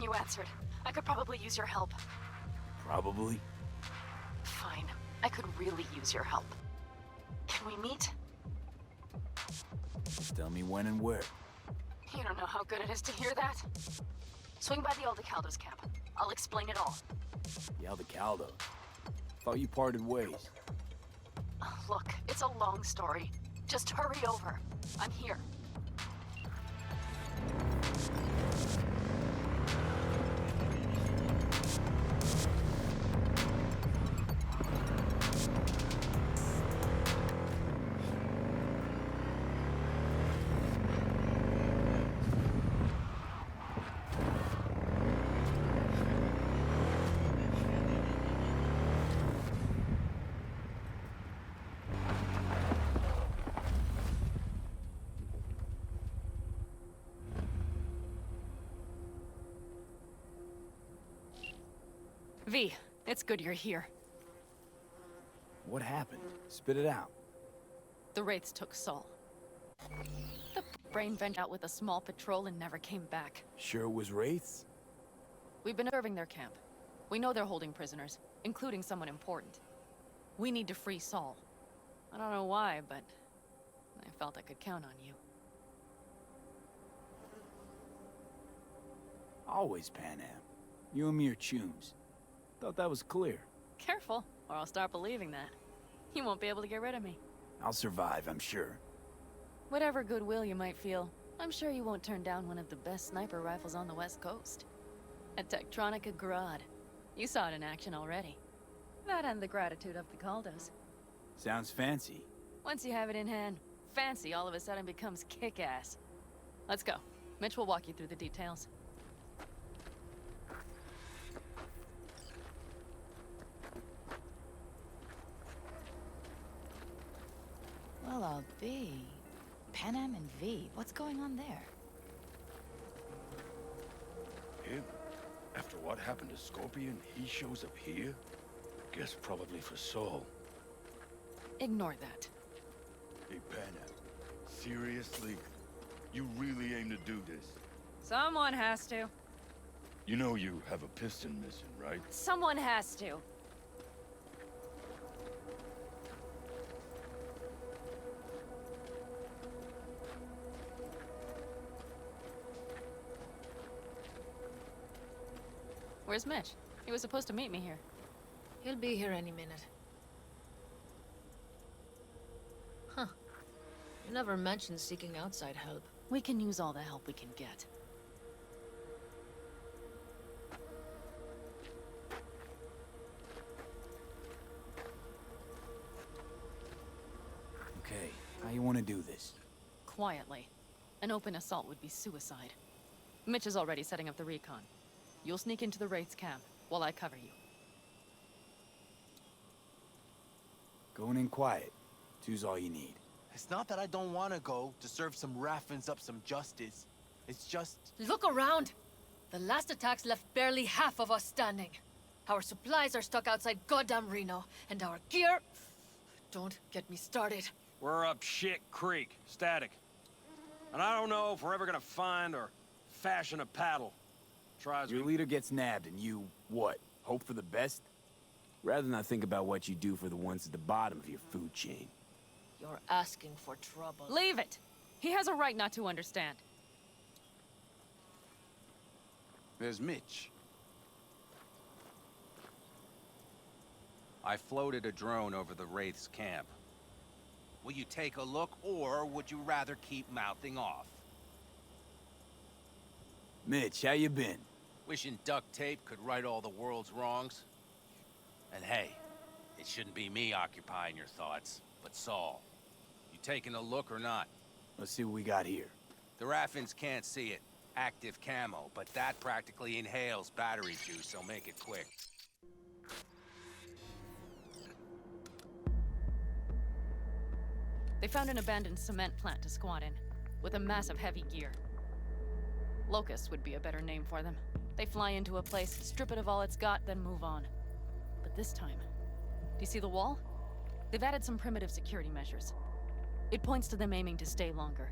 when you answered. I could probably use your help. Probably? Fine. I could really use your help. Can we meet? Tell me when and where. You don't know how good it is to hear that. Swing by the Aldecaldo's camp. I'll explain it all. The Aldecaldo. Thought you parted ways. Look, it's a long story. Just hurry over. I'm here. V, it's good you're here. What happened? Spit it out. The Wraiths took Saul. The brain went out with a small patrol and never came back. Sure it was Wraiths? We've been observing their camp. We know they're holding prisoners, including someone important. We need to free Saul. I don't know why, but I felt I could count on you. Always Pan Am. You and me are chums. Thought that was clear. Careful, or I'll start believing that. You won't be able to get rid of me. I'll survive, I'm sure. Whatever goodwill you might feel, I'm sure you won't turn down one of the best sniper rifles on the West Coast. A Tektronica Grad. You saw it in action already. That and the gratitude of the Caldos. Sounds fancy. Once you have it in hand, fancy all of a sudden becomes kick-ass. Let's go. Mitch will walk you through the details. Well, I'll be. Pan Am and V, what's going on there? Him? After what happened to Scorpion, he shows up here? Guess probably for Saul. Ignore that. Hey, Panam. Seriously? You really aim to do this? Someone has to. You know you have a piston mission, right? Someone has to. Where's Mitch? He was supposed to meet me here. He'll be here any minute. Huh. You never mentioned seeking outside help. We can use all the help we can get. Okay, how you want to do this? Quietly. An open assault would be suicide. Mitch is already setting up the recon. You'll sneak into the Wraith's camp, while I cover you. Going in quiet. Two's all you need. It's not that I don't want to go to serve some Raffins up some justice. It's just... Look around! The last attacks left barely half of us standing. Our supplies are stuck outside goddamn Reno, and our gear... Don't get me started. We're up shit creek, static. And I don't know if we're ever gonna find or fashion a paddle. Try as Your we... leader gets nabbed and you, what, hope for the best? Rather not think about what you do for the ones at the bottom of your food chain. You're asking for trouble. Leave it! He has a right not to understand. There's Mitch. I floated a drone over the Wraith's camp. Will you take a look, or would you rather keep mouthing off? Mitch, how you been? Wishing duct tape could right all the world's wrongs? And hey, it shouldn't be me occupying your thoughts, but Saul. You taking a look or not? Let's see what we got here. The Raffins can't see it. Active camo, but that practically inhales battery juice, so make it quick. They found an abandoned cement plant to squat in, with a massive heavy gear. Locusts would be a better name for them. They fly into a place, strip it of all it's got, then move on. But this time, do you see the wall? They've added some primitive security measures. It points to them aiming to stay longer.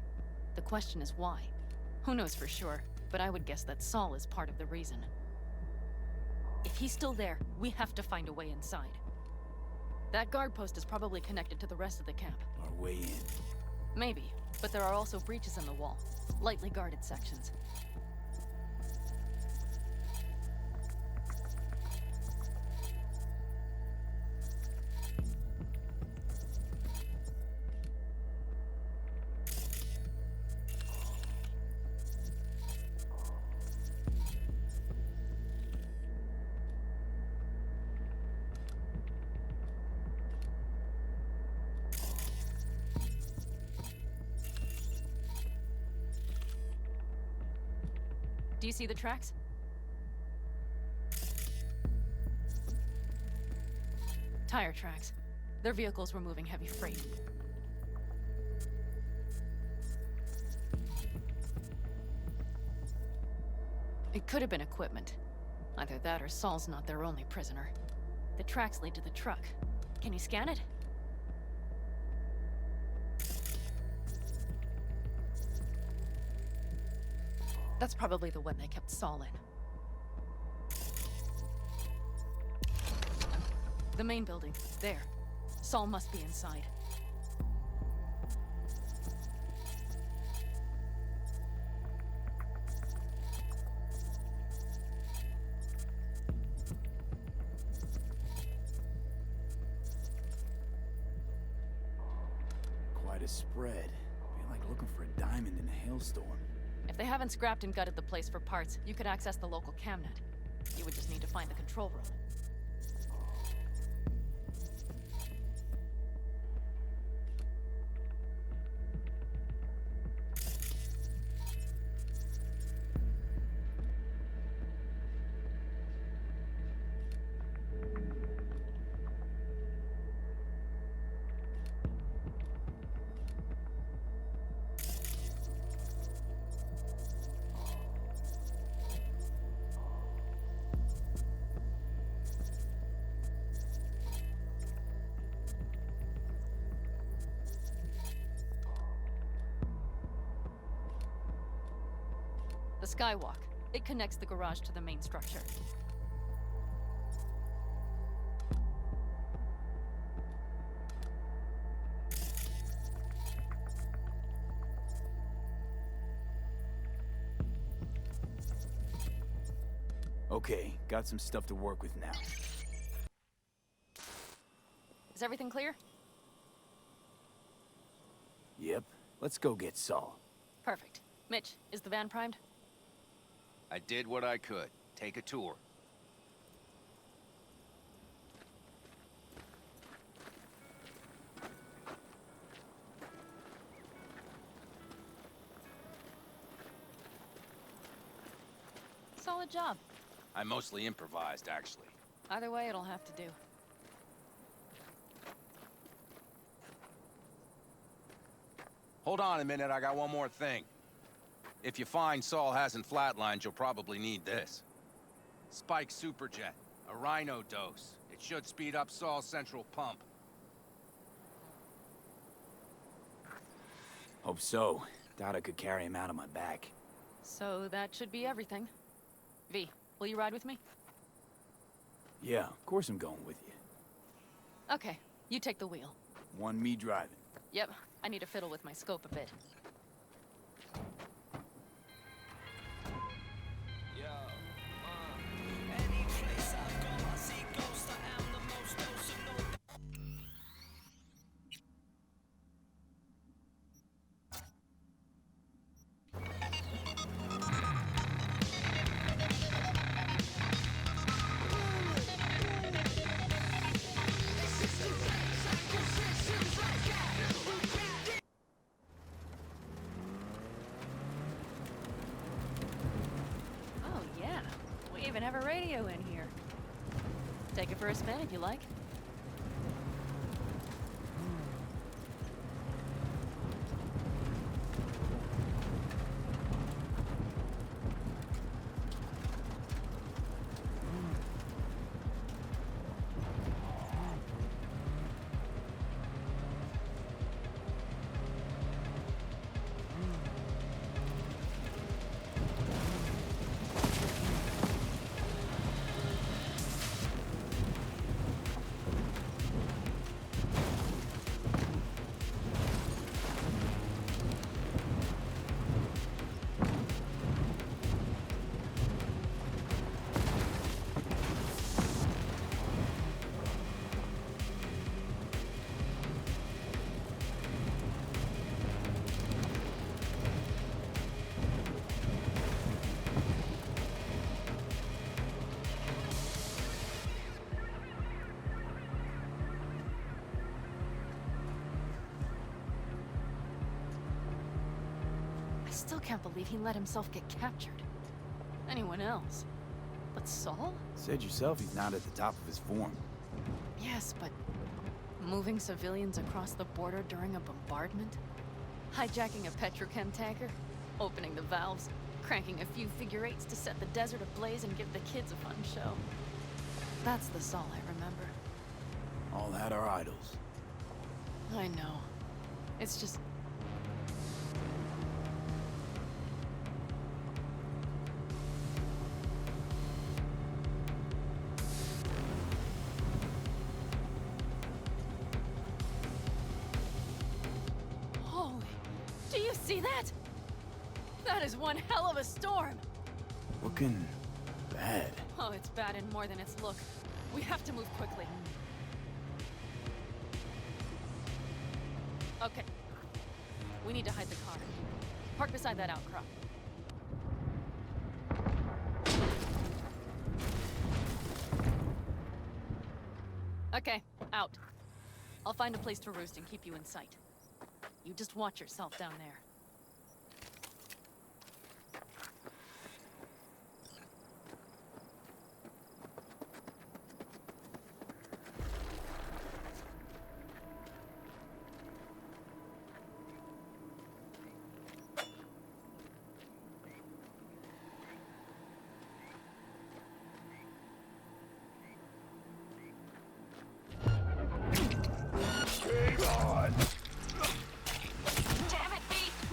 The question is why? Who knows for sure? but I would guess that Saul is part of the reason. If he's still there, we have to find a way inside. That guard post is probably connected to the rest of the camp. Our way in. Maybe, but there are also breaches in the wall. Lightly guarded sections. Do you see the tracks? Tire tracks. Their vehicles were moving heavy freight. It could have been equipment. Either that or Saul's not their only prisoner. The tracks lead to the truck. Can you scan it? That's probably the one they kept Saul in. The main building. There. Saul must be inside. Quite a spread. Feel like looking for a diamond in a hailstorm. If they haven't scrapped and gutted the place for parts, you could access the local camnet. You would just need to find the control room. The skywalk. It connects the garage to the main structure. Okay, got some stuff to work with now. Is everything clear? Yep, let's go get Saul. Perfect. Mitch, is the van primed? I did what I could. Take a tour. Solid job. I mostly improvised, actually. Either way, it'll have to do. Hold on a minute, I got one more thing. If you find Saul hasn't flatlined, you'll probably need this. Spike Superjet, a Rhino dose. It should speed up Saul's central pump. Hope so. Doubt I could carry him out on my back. So that should be everything. V, will you ride with me? Yeah, of course I'm going with you. Okay, you take the wheel. One me driving. Yep, I need to fiddle with my scope a bit. Oh yeah, we even have a radio in here. Take it for a spin if you like. still can't believe he let himself get captured. Anyone else? But Saul? Said yourself he's not at the top of his form. Yes, but moving civilians across the border during a bombardment? Hijacking a petrochem tanker? Opening the valves? Cranking a few figure eights to set the desert ablaze and give the kids a fun show? That's the Saul I remember. All had our idols. I know. It's just... Holy... Do you see that? That is one hell of a storm! Looking bad. Oh, it's bad and more than its look. We have to move quickly. Okay. We need to hide the car. Park beside that outcrop. Okay, out. I'll find a place to roost and keep you in sight. You just watch yourself down there. Damn it, V!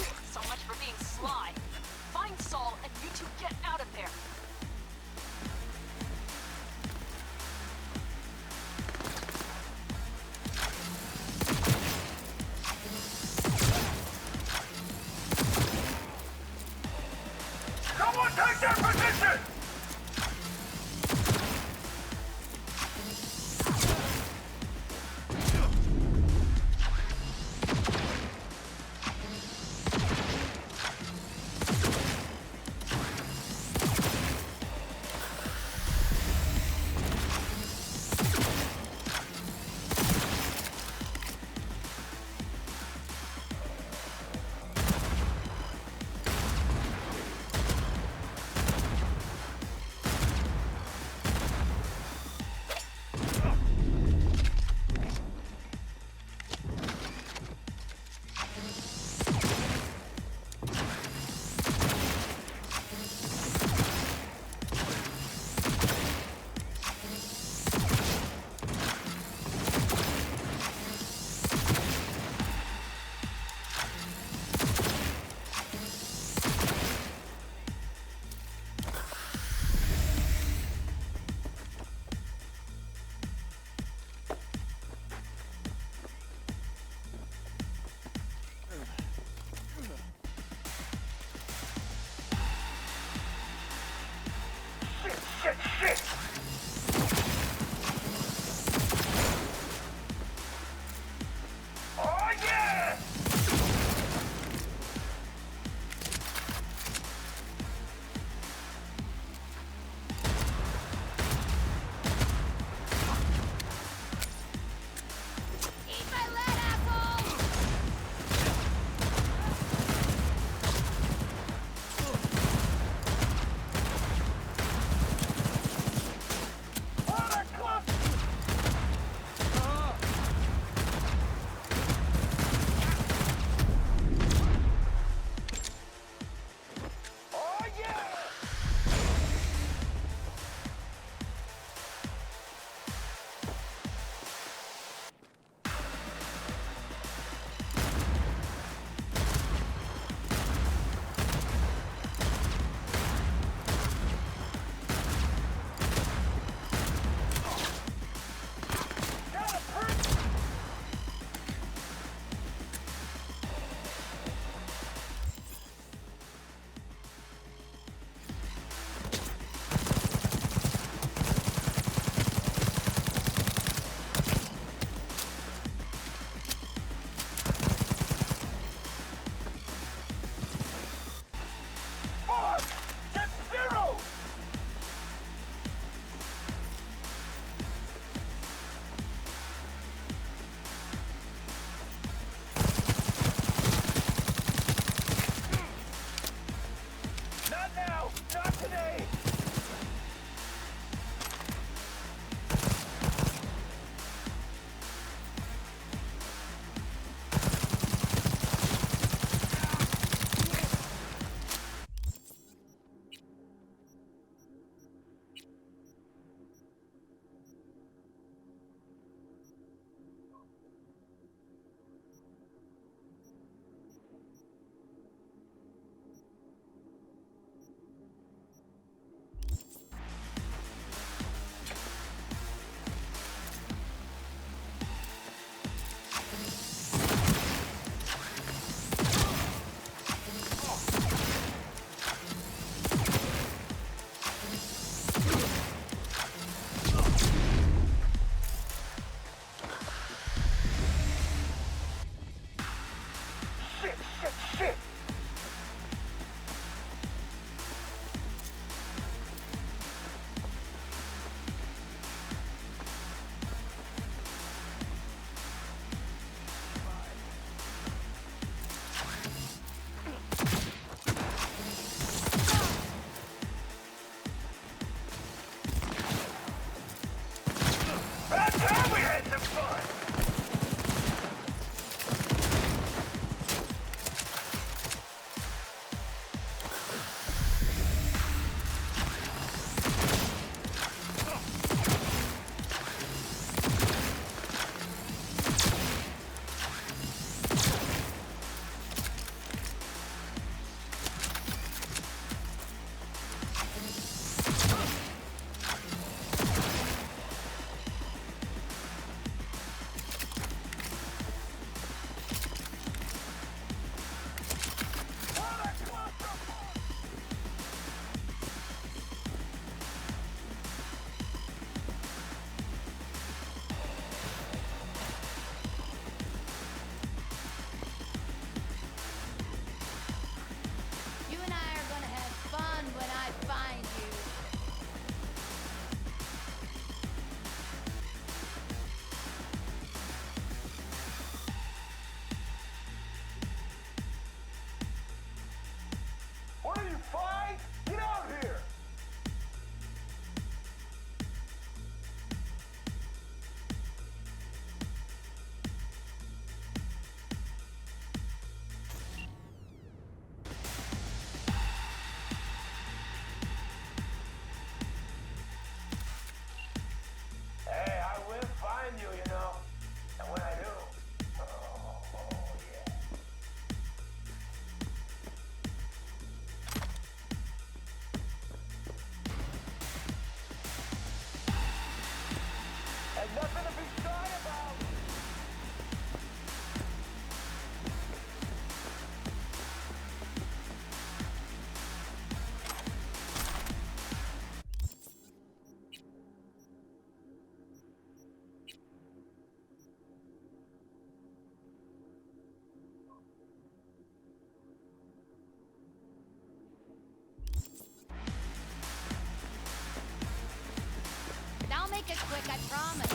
finished quick, I promise.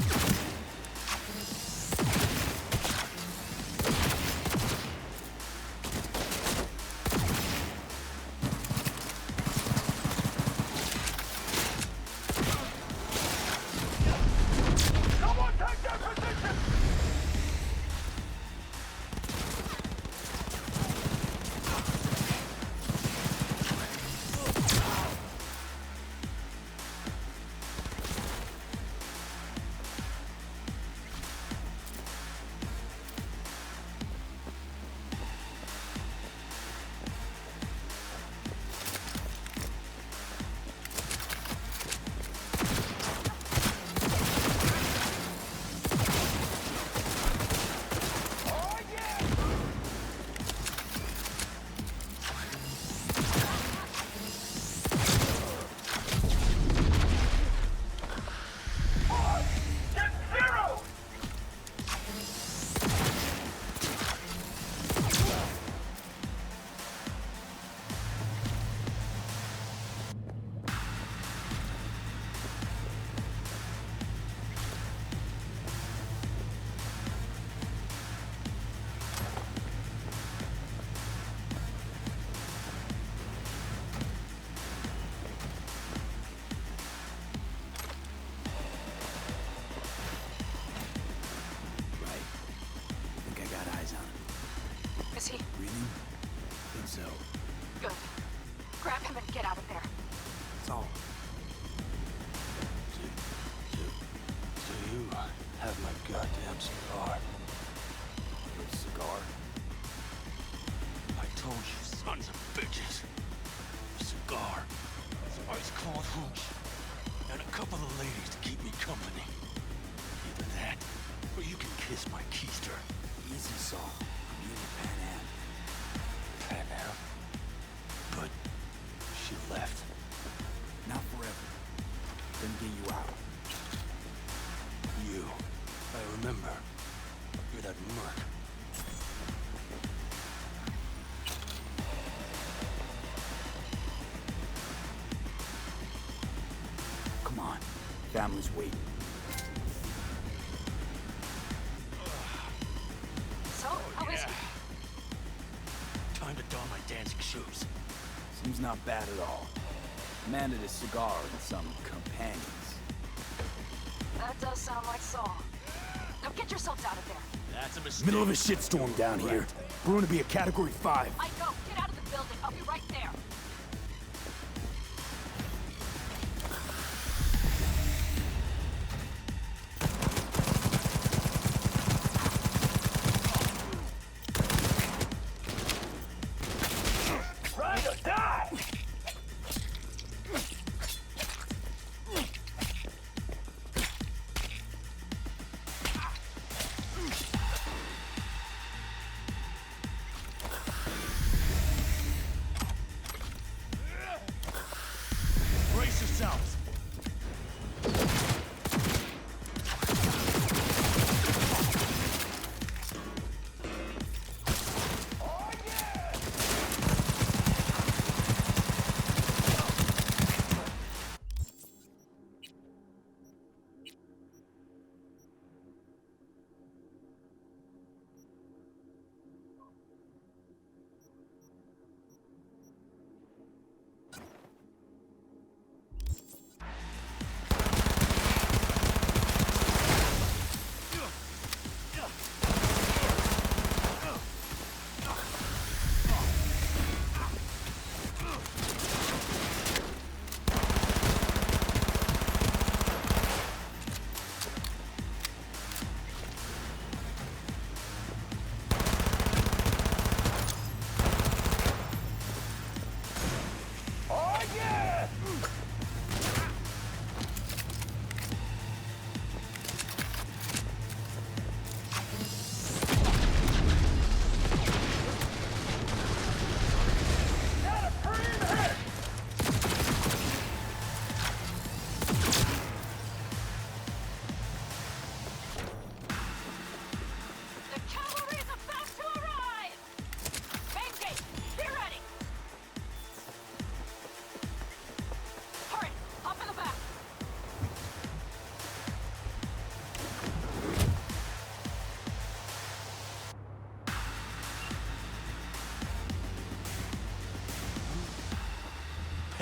Is he? Breathing? I think so. Good. Grab him and get out of there. That's all. Do you have my goddamn cigar? Your cigar? I told you, sons of bitches. A cigar, some ice-cold hooch, and a couple of ladies to keep me company. Either that, or you can kiss my keister. Easy, Saul. I'm here to Pan Am. Pan Am? But she left. Not forever. Then get you out. You. I remember. You're that merc. Come on. Family's waiting. So, how is he? Time to don my dancing shoes. Seems not bad at all. Commanded a cigar and some companions. That does sound like Saul. Now get yourselves out of there. That's a mistake. Middle of a shitstorm down here. Brewing to be a Category 5. I go. Get out of the building. I'll be right there. Ride or die!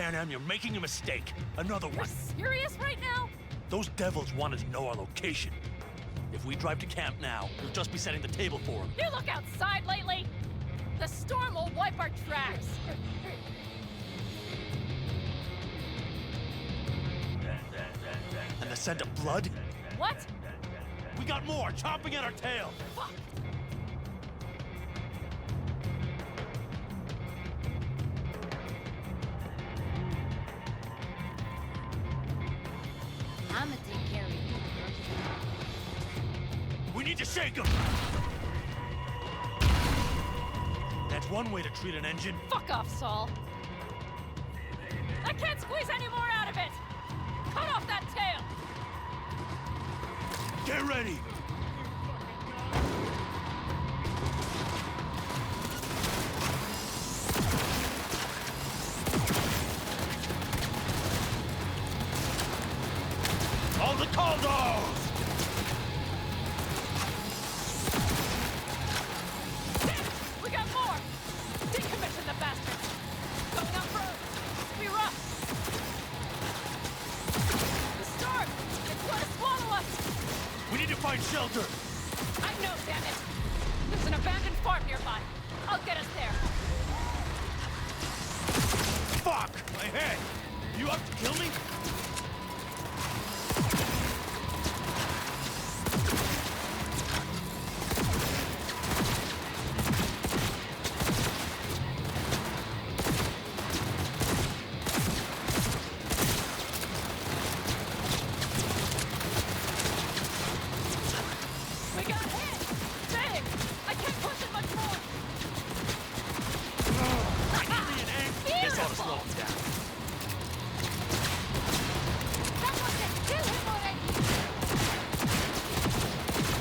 Panam, you're making a mistake. Another You're one. serious right now? Those devils wanted to know our location. If we drive to camp now, we'll just be setting the table for them. You look outside lately? The storm will wipe our tracks. And the scent of blood? What? We got more, chomping at our tail. Fuck! I'ma take care of you. We need to shake them. That's one way to treat an engine. Fuck off, Saul. I can't squeeze any more out of it. Cut off that tail. Get ready. All the Caldos! We got more! Decommission the bastards! Going up road! Be rough! The storm! It's gonna swallow us! We need to find shelter! I know, damn it! There's an abandoned farm nearby. I'll get us there. Fuck! My head! You up to kill me? We got hit! Big! I can't push it much more! This ought to slow him down. Someone can kill him already!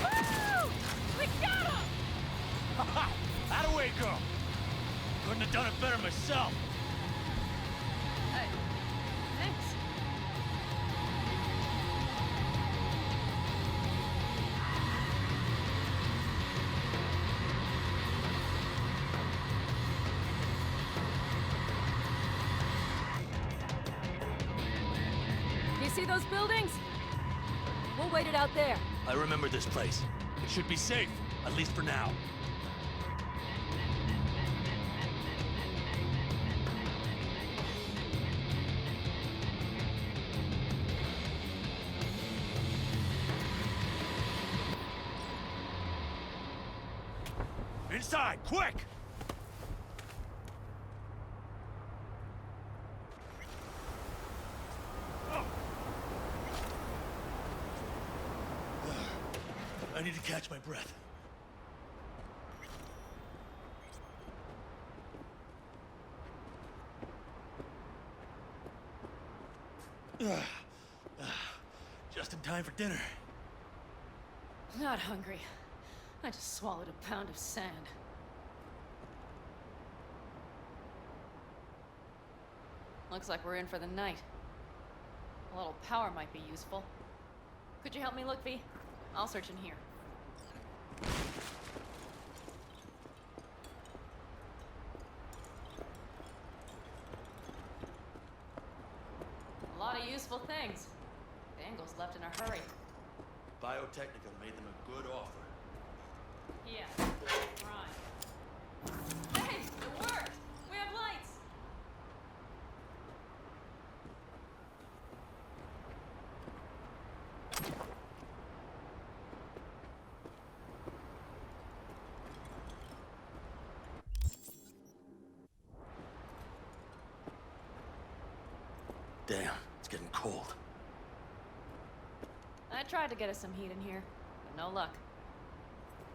Woo! We got him! Ha! That-a-way, girl! Couldn't have done it better myself. Thanks. You see those buildings? We'll wait it out there. I remember this place. It should be safe, at least for now. Inside, quick! I need to catch my breath. Just in time for dinner. Not hungry. I just swallowed a pound of sand. Looks like we're in for the night. A little power might be useful. Could you help me look, V? I'll search in here. A lot of useful things. Dangles left in a hurry. Biotechnica made them a good offer. Yeah, right. Hey, it worked! We have lights! Damn, it's getting cold. I tried to get us some heat in here, but no luck.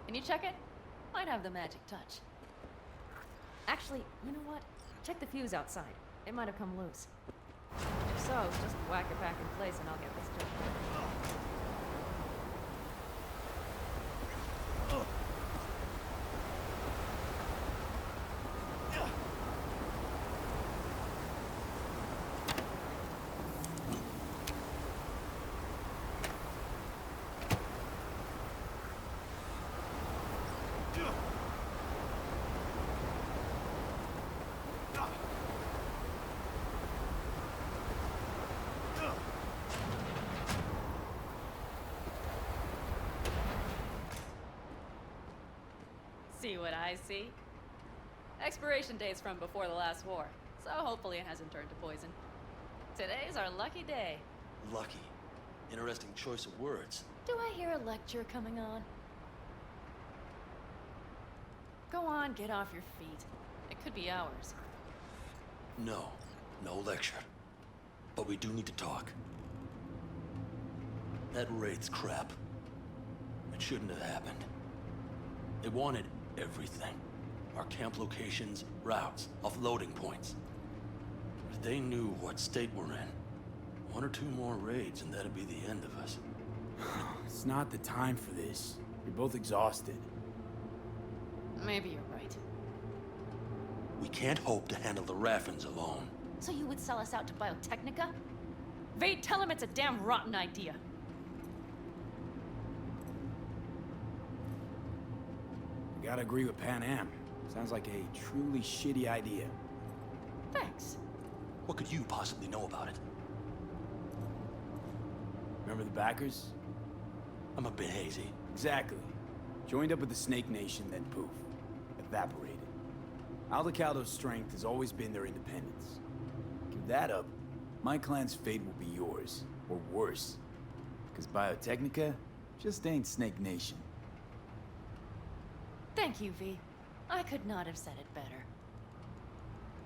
Can you check it? Might have the magic touch. Actually, you know what? Check the fuse outside. It might have come loose. If so, just whack it back in place and I'll get this to it. See what I see? Expiration date's from before the last war, so hopefully it hasn't turned to poison. Today's our lucky day. Lucky. Interesting choice of words. Do I hear a lecture coming on? Go on, get off your feet. It could be hours. No. No lecture. But we do need to talk. That raid's crap. It shouldn't have happened. They wanted everything. Our camp locations, routes, offloading points. If they knew what state we're in, 1 or 2 more raids and that'd be the end of us. It's not the time for this. You're both exhausted. Maybe you're right. We can't hope to handle the Raffins alone. So you would sell us out to Biotechnica? Vade, tell him it's a damn rotten idea. Gotta agree with Pan Am. Sounds like a truly shitty idea. Thanks. What could you possibly know about it? Remember the backers? I'm a bit hazy. Exactly. Joined up with the Snake Nation, then poof. Evaporated. Aldecaldo's strength has always been their independence. Give that up, my clan's fate will be yours. Or worse. Because Biotechnica just ain't Snake Nation. Thank you, V. I could not have said it better.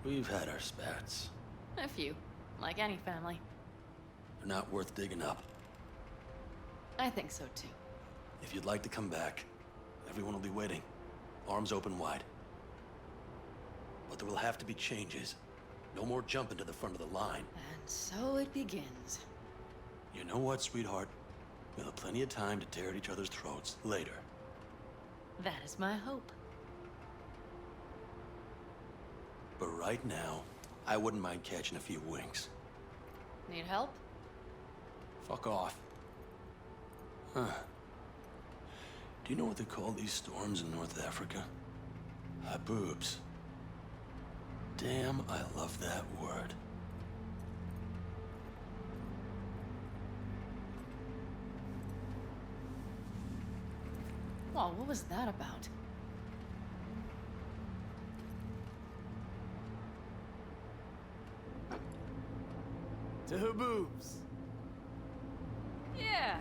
We've had our spats. A few, like any family. They're not worth digging up. I think so too. If you'd like to come back, everyone will be waiting. Arms open wide. But there will have to be changes. No more jumping to the front of the line. And so it begins. You know what, sweetheart? We'll have plenty of time to tear at each other's throats later. That is my hope. But right now, I wouldn't mind catching a few winks. Need help? Fuck off. Huh. Do you know what they call these storms in North Africa? Haboobs. Damn, I love that word. Well, what was that about? To Haboobs! Yeah.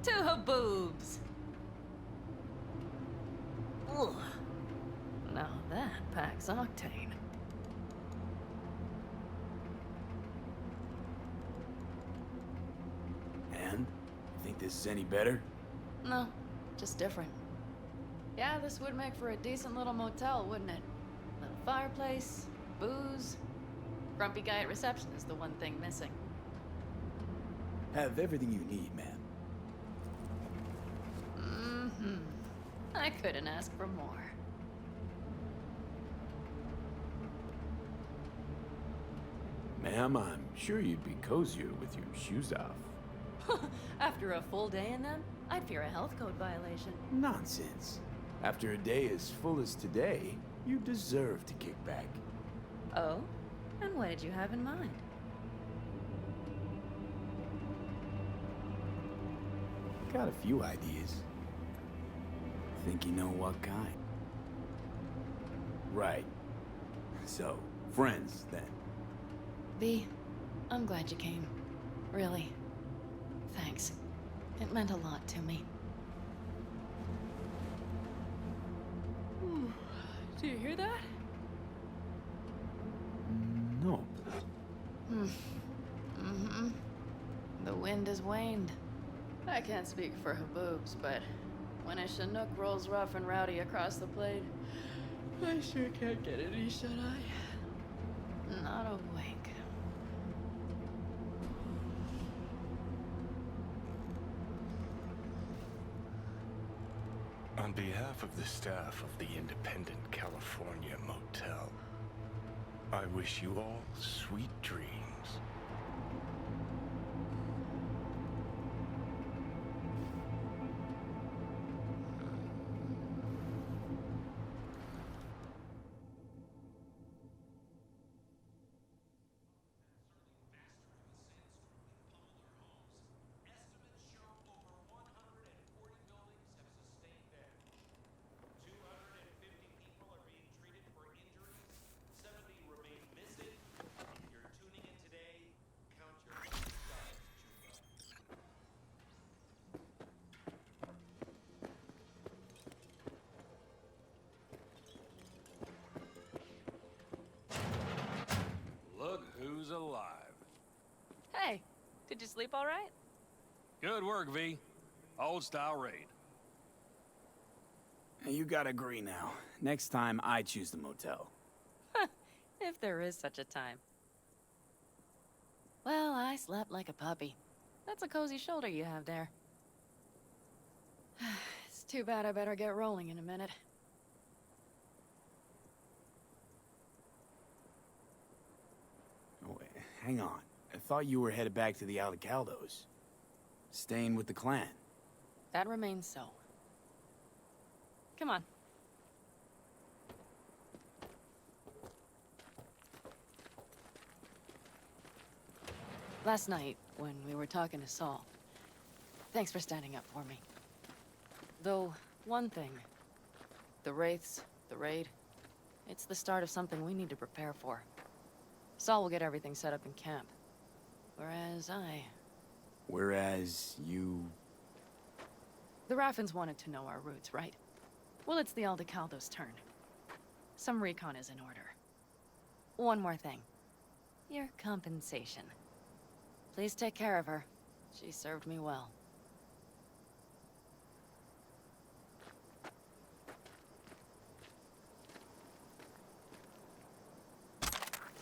To Haboobs. Ugh. Now that packs octane. And? You think this is any better? No, just different. Yeah, this would make for a decent little motel, wouldn't it? Little fireplace, booze. Grumpy guy at reception is the one thing missing. Have everything you need, man. Mm-hmm. I couldn't ask for more. Ma'am, I'm sure you'd be cozier with your shoes off. After a full day in them, I'd fear a health code violation. Nonsense. After a day as full as today, you deserve to kick back. Oh? And what did you have in mind? Got a few ideas. Think you know what kind? Right. So, friends, then. V, I'm glad you came. Really. Thanks. It meant a lot to me. Do you hear that? No. Mm-hmm. The wind has waned. I can't speak for Haboobs, but when a Chinook rolls rough and rowdy across the plate, I sure can't get any shut-eye. Not a wink. On behalf of the staff of the Independent California Motel, I wish you all sweet dreams. Did you sleep all right? Good work, V. Old-style raid. You gotta agree now. Next time, I choose the motel. If there is such a time. Well, I slept like a puppy. That's a cozy shoulder you have there. It's too bad I better get rolling in a minute. Oh, wait, hang on. I thought you were headed back to the Aldecaldos. Staying with the clan. That remains so. Come on. Last night, when we were talking to Saul, thanks for standing up for me. Though, one thing. The Wraiths, the raid, it's the start of something we need to prepare for. Saul will get everything set up in camp. Whereas you... The Raffins wanted to know our roots, right? Well, it's the Aldecaldos' turn. Some recon is in order. One more thing. Your compensation. Please take care of her. She served me well.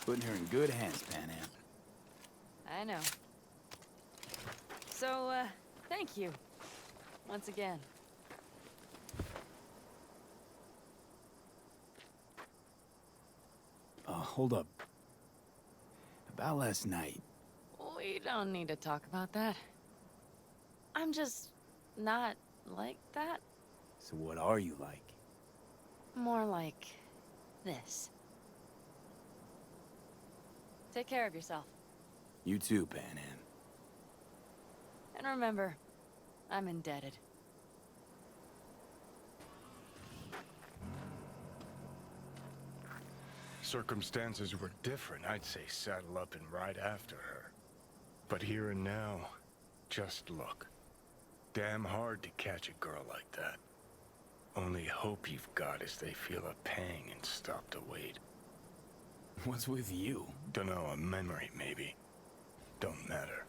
Putting her in good hands, Pan Am. I know. So, thank you. Once again. Hold up. About last night. We don't need to talk about that. I'm just not like that. So what are you like? More like this. Take care of yourself. You too, Pan Am. And remember, I'm indebted. Circumstances were different, I'd say saddle up and ride after her. But here and now, just look. Damn hard to catch a girl like that. Only hope you've got is they feel a pang and stop to wait. What's with you? Dunno, a memory maybe. Don't matter.